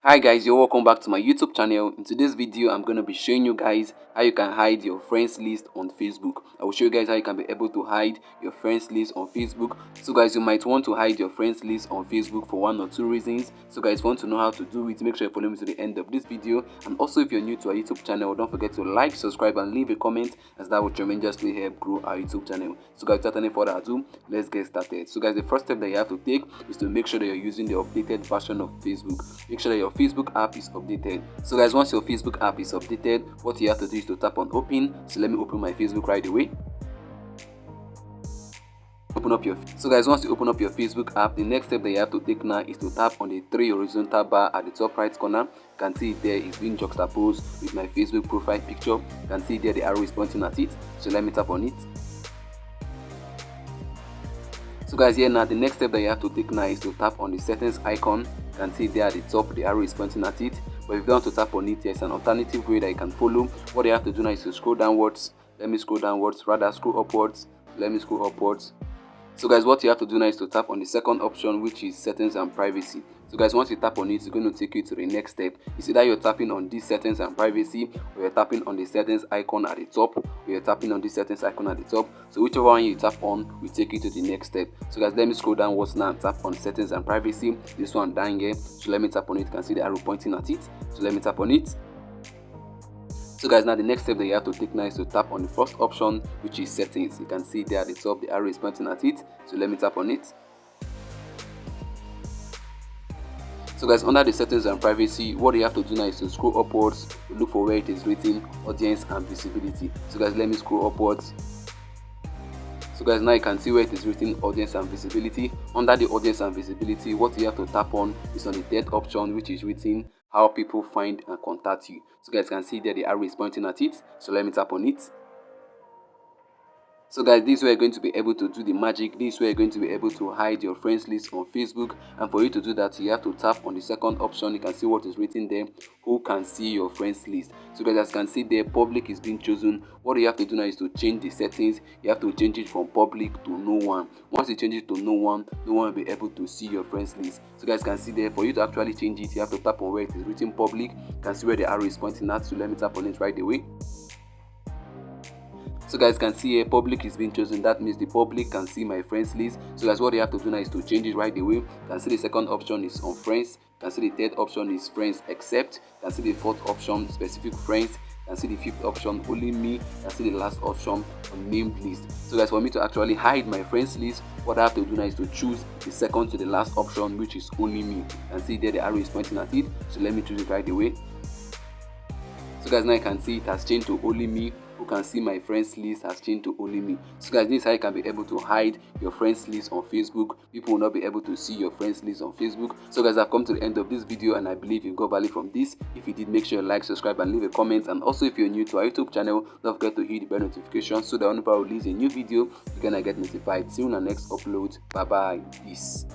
Hi guys, you're welcome back to my YouTube channel. In today's video, I'm going to be showing you guys how you can hide your friends list on Facebook. I will show you guys how you can be able to hide your friends list on Facebook. So guys, you might want to hide your friends list on Facebook for one or two reasons. So guys, if you want to know how to do it, make sure you follow me to the end of this video. And also, if you're new to our YouTube channel, don't forget to like, subscribe and leave a comment, as that will tremendously help grow our YouTube channel. So guys, without any further ado, let's get started. So guys, the first step that you have to take is to make sure that you're using the updated version of Facebook. Make sure that your Facebook app is updated. So guys, once your Facebook app is updated, what you have to do is to tap on open. So let me open my Facebook right away. So guys, once you open up your Facebook app, the next step that you have to take now is to tap on the three horizontal bar at the top right corner. You can see it there is being juxtaposed with my Facebook profile picture. You can see there the arrow is pointing at it. So let me tap on it. So guys, here now the next step that you have to take now is to tap on the settings icon. You can see there at the top the arrow is pointing at it. But if you want to tap on it, there's an alternative way that you can follow. What you have to do now is to scroll downwards. Let me scroll downwards, rather scroll upwards. Let me scroll upwards. So guys, what you have to do now is to tap on the second option, which is settings and privacy. So guys, once you tap on it, it's going to take you to the next step. It's either you're tapping on this settings and privacy, or you're tapping on the settings icon at the top, or you're tapping on the settings icon at the top. So whichever one you tap on will take you to the next step. So guys, let me scroll downwards now and tap on settings and privacy. This one down here. So let me tap on it. You can see the arrow pointing at it. So let me tap on it. So guys, now the next step that you have to take now is to tap on the first option, which is settings. You can see there at the top the arrow is pointing at it. So let me tap on it. So guys, under the settings and privacy, what you have to do now is to scroll upwards to look for where it is written audience and visibility. So guys, let me scroll upwards. So guys, now you can see where it is written audience and visibility. Under the audience and visibility, what you have to tap on is on the third option, which is written how people find and contact you. So guys can see there the arrow is pointing at it. So let me tap on it. So guys, this is where you're going to be able to do the magic. This is where you're going to be able to hide your friends list on Facebook. And for you to do that, you have to tap on the second option. You can see what is written there. Who can see your friends list? So guys, as you can see there, public is being chosen. What you have to do now is to change the settings. You have to change it from public to no one. Once you change it to no one will be able to see your friends list. So guys can see there, for you to actually change it, you have to tap on where it is written public. You can see where the arrow is pointing at. So let me tap on it right away. So guys can see here public is being chosen. That means the public can see my friends list. So guys, what you have to do now is to change it right away. You can see the second option is on friends. You can see the third option is friends except. You can see the fourth option specific friends. You can see the fifth option only me. You can see the last option on named list. So guys, for me to actually hide my friends list, what I have to do now is to choose the second to the last option, which is only me. You can see there the arrow is pointing at it. So let me choose it right away. So guys, now you can see it has changed to only me. Who can see my friends list has changed to only me. So guys, this is how you can be able to hide your friends list on Facebook. People will not be able to see your friends list on Facebook. So guys, I've come to the end of this video and I believe you got value from this. If you did, make sure you like, subscribe and leave a comment. And also, if you're new to our YouTube channel, don't forget to hit the bell notification so that whenever I release a new video, you're gonna get notified. See you in our next upload. Bye bye. Peace.